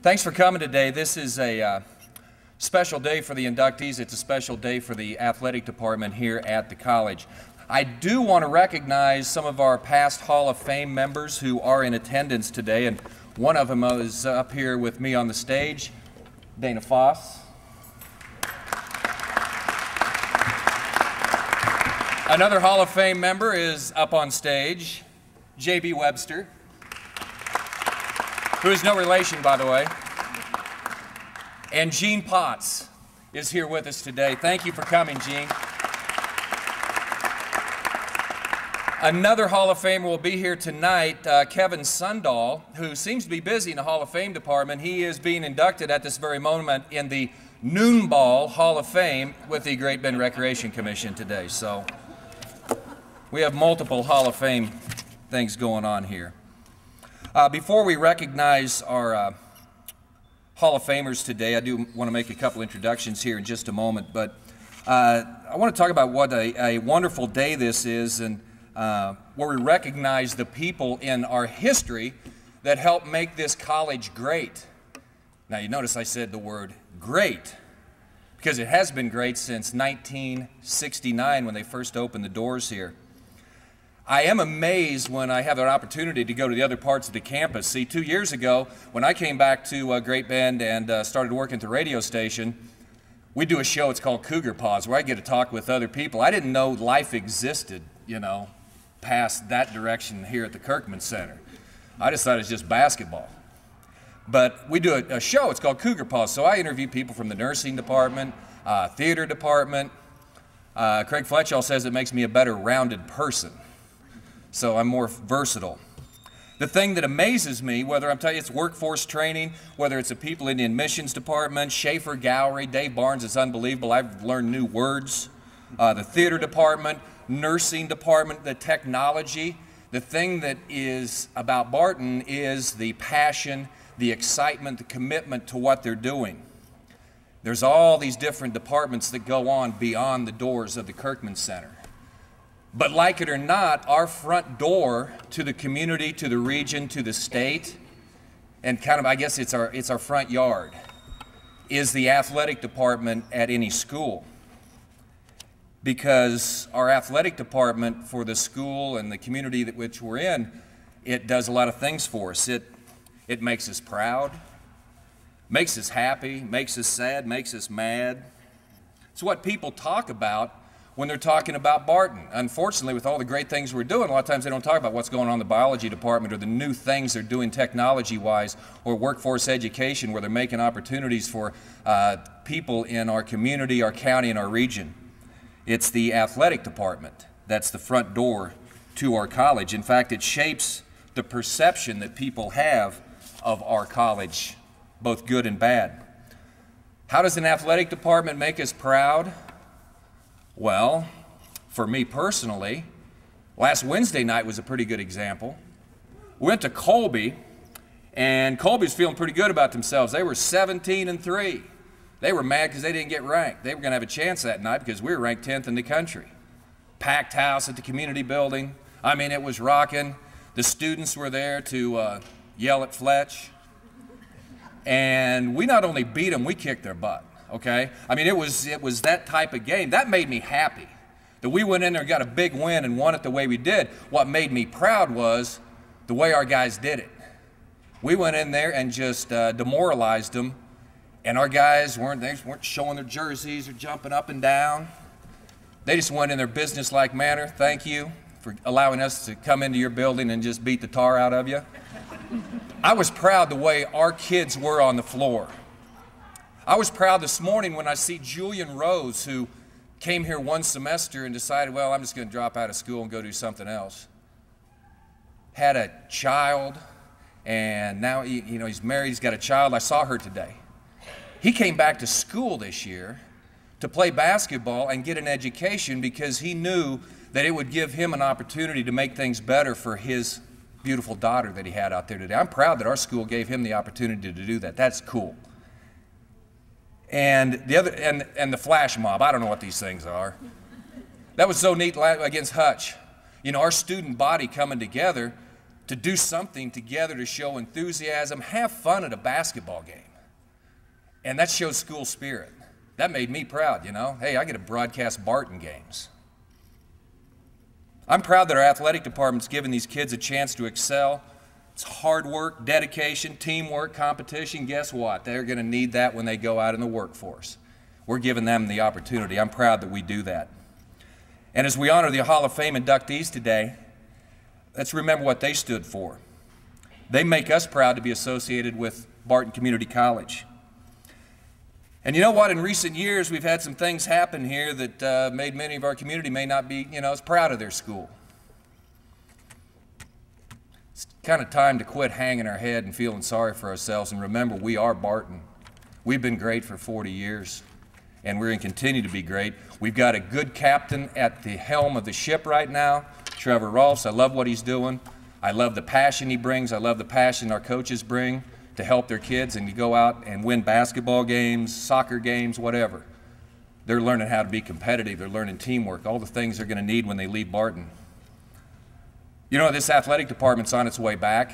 Thanks for coming today. This is a special day for the inductees. It's a special day for the athletic department here at the college. I do want to recognize some of our past Hall of Fame members who are in attendance today, and one of them is up here with me on the stage, Dana Foss. Another Hall of Fame member is up on stage, J.B. Webster, who is no relation, by the way. And Gene Potts is here with us today. Thank you for coming, Gene. Another Hall of Famer will be here tonight, Kevin Sundahl, who seems to be busy in the Hall of Fame department. He is being inducted at this very moment in the Noon Ball Hall of Fame with the Great Bend Recreation Commission today. So we have multiple Hall of Fame things going on here. Before we recognize our Hall of Famers today, I do want to make a couple introductions here in just a moment, but I want to talk about what a wonderful day this is, and where we recognize the people in our history that helped make this college great. Now you notice I said the word great, because it has been great since 1969 when they first opened the doors here. I am amazed when I have an opportunity to go to the other parts of the campus. See, 2 years ago, when I came back to Great Bend and started working at the radio station, we do a show, it's called Cougar Pause, where I get to talk with other people. I didn't know life existed, you know, past that direction here at the Kirkman Center. I just thought it was just basketball. But we do a show, it's called Cougar Pause, so I interview people from the nursing department, theater department. Craig Fletchall says it makes me a better rounded person. So I'm more versatile. The thing that amazes me, whether I'm telling you it's workforce training, whether it's the people in the admissions department, Schaefer Gallery, Dave Barnes is unbelievable. I've learned new words. The theater department, nursing department, the technology. The thing that is about Barton is the passion, the excitement, the commitment to what they're doing. There's all these different departments that go on beyond the doors of the Kirkman Center. But like it or not, our front door to the community, to the region, to the state, and kind of, I guess it's our front yard, is the athletic department at any school. Because our athletic department for the school and the community that which we're in, it does a lot of things for us. It makes us proud, makes us happy, makes us sad, makes us mad. It's what people talk about when they're talking about Barton. Unfortunately, with all the great things we're doing, a lot of times they don't talk about what's going on in the biology department or the new things they're doing technology-wise or workforce education where they're making opportunities for people in our community, our county, and our region. It's the athletic department that's the front door to our college. In fact, it shapes the perception that people have of our college, both good and bad. How does an athletic department make us proud? Well, for me personally, last Wednesday night was a pretty good example. We went to Colby, and Colby's feeling pretty good about themselves. They were 17-3. They were mad because they didn't get ranked. They were going to have a chance that night because we were ranked 10th in the country. Packed house at the community building. I mean, it was rocking. The students were there to yell at Fletch. And we not only beat them, we kicked their butt. Okay? I mean, it was that type of game. That made me happy. That we went in there and got a big win and won it the way we did. What made me proud was the way our guys did it. We went in there and just demoralized them, and our guys weren't showing their jerseys or jumping up and down. They just went in their business-like manner. Thank you for allowing us to come into your building and just beat the tar out of you. I was proud the way our kids were on the floor. I was proud this morning when I see Julian Rose, who came here one semester and decided, well, I'm just going to drop out of school and go do something else. Had a child, and now he's married, he's got a child. I saw her today. He came back to school this year to play basketball and get an education because he knew that it would give him an opportunity to make things better for his beautiful daughter that he had out there today. I'm proud that our school gave him the opportunity to do that. That's cool. And the flash mob, I don't know what these things are. That was so neat against Hutch. You know, our student body coming together to do something together to show enthusiasm, have fun at a basketball game. And that shows school spirit. That made me proud, you know. Hey, I get to broadcast Barton games. I'm proud that our athletic department's given these kids a chance to excel. It's hard work, dedication, teamwork, competition. Guess what? They're going to need that when they go out in the workforce. We're giving them the opportunity. I'm proud that we do that. And as we honor the Hall of Fame inductees today, let's remember what they stood for. They make us proud to be associated with Barton Community College. And you know what? In recent years, we've had some things happen here that made many of our community may not be, as proud of their school. It's kind of time to quit hanging our head and feeling sorry for ourselves and remember we are Barton. We've been great for 40 years, and we're going to continue to be great. We've got a good captain at the helm of the ship right now, Trevor Rolfs. I love what he's doing. I love the passion he brings. I love the passion our coaches bring to help their kids and to go out and win basketball games, soccer games, whatever. They're learning how to be competitive. They're learning teamwork, all the things they're going to need when they leave Barton. You know, this athletic department's on its way back,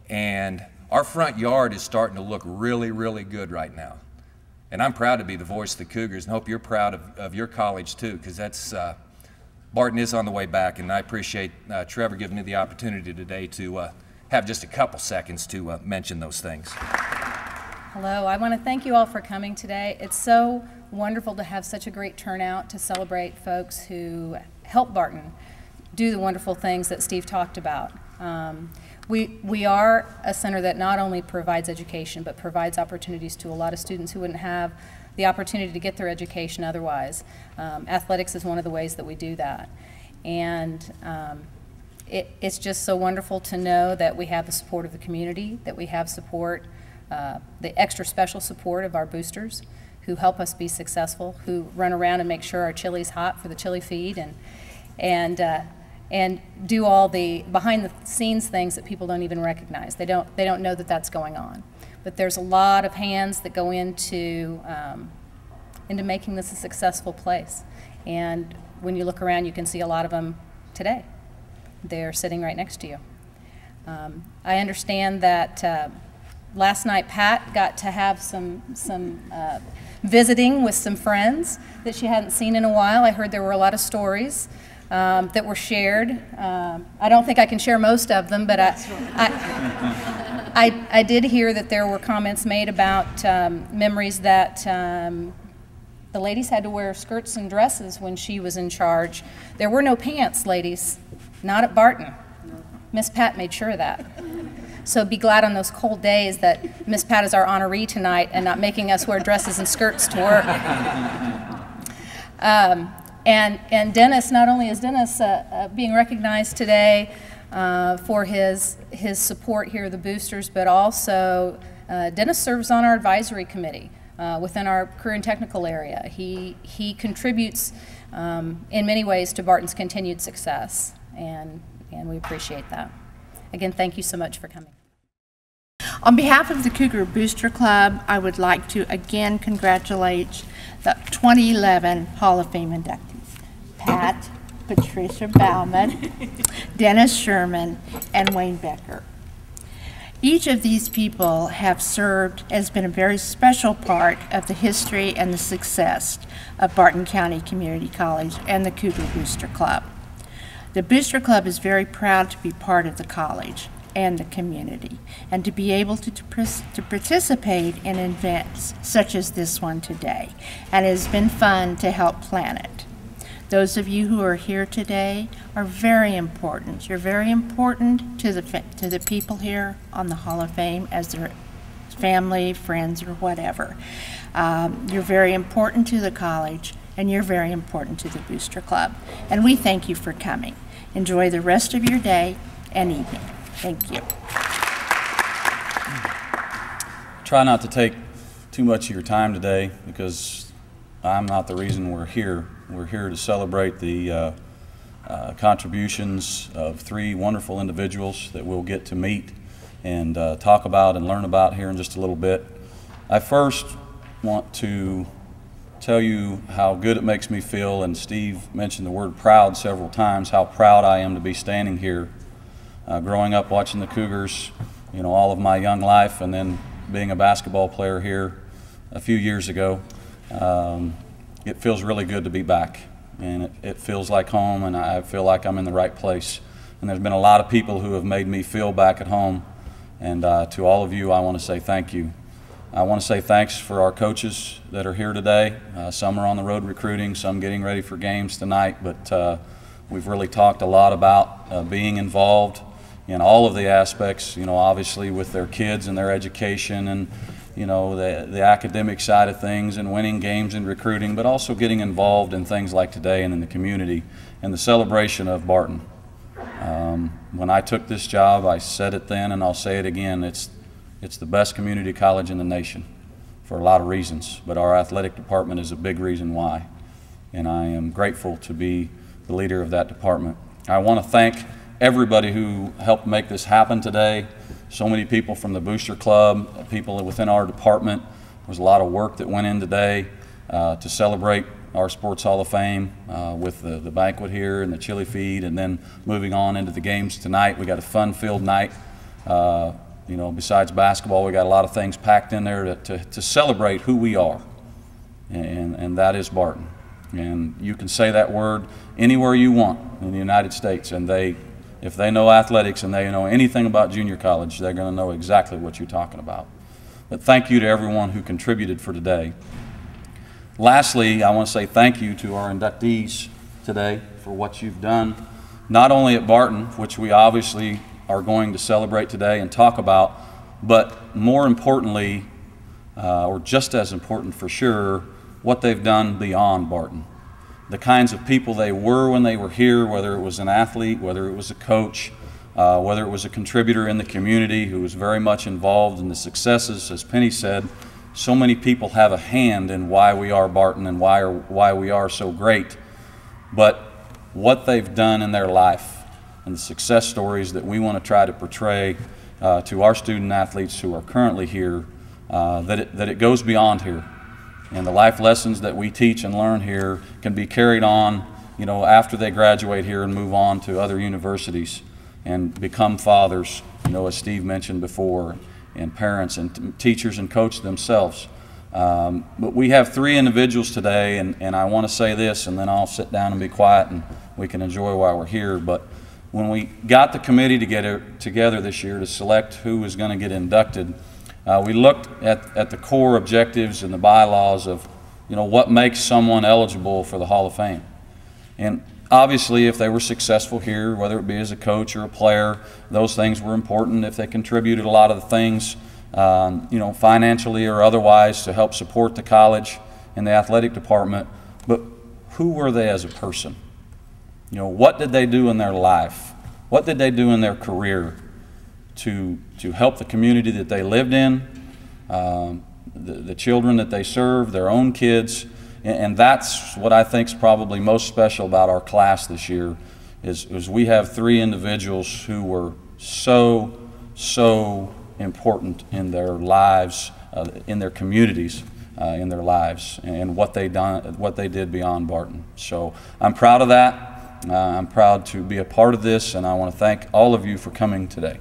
and our front yard is starting to look really, really good right now. And I'm proud to be the voice of the Cougars and hope you're proud of your college too, because that's Barton is on the way back, and I appreciate Trevor giving me the opportunity today to have just a couple seconds to mention those things. Hello, I want to thank you all for coming today. It's so wonderful to have such a great turnout to celebrate folks who help Barton do the wonderful things that Steve talked about. We are a center that not only provides education, but provides opportunities to a lot of students who wouldn't have the opportunity to get their education otherwise. Athletics is one of the ways that we do that. And it's just so wonderful to know that we have the support of the community, that we have support, the extra special support of our boosters who help us be successful, who run around and make sure our chili's hot for the chili feed and do all the behind the scenes things that people don't even recognize. They don't know that that's going on. But there's a lot of hands that go into making this a successful place. And when you look around, you can see a lot of them today. They're sitting right next to you. I understand that last night Pat got to have some visiting with some friends that she hadn't seen in a while. I heard there were a lot of stories that were shared. I don't think I can share most of them, but I did hear that there were comments made about memories that the ladies had to wear skirts and dresses when she was in charge. There were no pants, ladies. Not at Barton. Miss Pat made sure of that. So be glad on those cold days that Miss Pat is our honoree tonight and not making us wear dresses and skirts to work. And Dennis, not only is Dennis being recognized today for his support here, the boosters, but also Dennis serves on our advisory committee within our career and technical area. He contributes in many ways to Barton's continued success. And we appreciate that. Again, thank you so much for coming. On behalf of the Cougar Booster Club, I would like to again congratulate the 2011 Hall of Fame inductees, Pat, Patricia Baumann, Dennis Sherman, and Wayne Becker. Each of these people have been a very special part of the history and the success of Barton County Community College and the Cougar Booster Club. The Booster Club is very proud to be part of the college and the community, and to be able to participate in events such as this one today. And it has been fun to help plan it. Those of you who are here today are very important. You're very important to the people here on the Hall of Fame as their family, friends, or whatever. You're very important to the college, and you're very important to the Booster Club. And we thank you for coming. Enjoy the rest of your day and evening. Thank you. Try not to take too much of your time today because I'm not the reason we're here. We're here to celebrate the contributions of three wonderful individuals that we'll get to meet and talk about and learn about here in just a little bit. I first want to tell you how good it makes me feel, and Steve mentioned the word proud several times, how proud I am to be standing here growing up watching the Cougars, you know, all of my young life, and then being a basketball player here a few years ago, it feels really good to be back. And it feels like home, and I feel like I'm in the right place. And there's been a lot of people who have made me feel back at home. And to all of you, I want to say thank you. I want to say thanks for our coaches that are here today. Some are on the road recruiting, some getting ready for games tonight, but we've really talked a lot about being involved in all of the aspects, you know, obviously with their kids and their education and, you know, the academic side of things and winning games and recruiting, but also getting involved in things like today and in the community and the celebration of Barton. When I took this job, I said it then and I'll say it again, it's the best community college in the nation for a lot of reasons, but our athletic department is a big reason why. And I am grateful to be the leader of that department. I want to thank everybody who helped make this happen today. So many people from the Booster Club, people within our department. There was a lot of work that went in today to celebrate our Sports Hall of Fame with the banquet here and the chili feed, and then moving on into the games tonight. We got a fun-filled night. You know, besides basketball, we got a lot of things packed in there to celebrate who we are, and that is Barton. And you can say that word anywhere you want in the United States, and if they know athletics and they know anything about junior college, they're going to know exactly what you're talking about. But thank you to everyone who contributed for today. Lastly, I want to say thank you to our inductees today for what you've done, not only at Barton, which we obviously are going to celebrate today and talk about, but more importantly, or just as important for sure, what they've done beyond Barton. The kinds of people they were when they were here, whether it was an athlete, whether it was a coach, whether it was a contributor in the community who was very much involved in the successes. As Penny said, so many people have a hand in why we are Barton and why we are so great. But what they've done in their life and the success stories that we want to try to portray to our student athletes who are currently here, that it goes beyond here. And the life lessons that we teach and learn here can be carried on, you know, after they graduate here and move on to other universities and become fathers, you know, as Steve mentioned before, and parents and teachers and coaches themselves. But we have three individuals today, and I want to say this, and then I'll sit down and be quiet and we can enjoy while we're here. But when we got the committee together this year to select who was going to get inducted, we looked at the core objectives and the bylaws of, you know, what makes someone eligible for the Hall of Fame. And obviously, if they were successful here, whether it be as a coach or a player, those things were important. If they contributed a lot of the things, you know, financially or otherwise to help support the college and the athletic department, but who were they as a person? You know, what did they do in their life? What did they do in their career to help the community that they lived in, the children that they served, their own kids? And that's what I think is probably most special about our class this year is we have three individuals who were so important in their lives, in their communities, in their lives, and what they did beyond Barton. So I'm proud of that. I'm proud to be a part of this, and I want to thank all of you for coming today.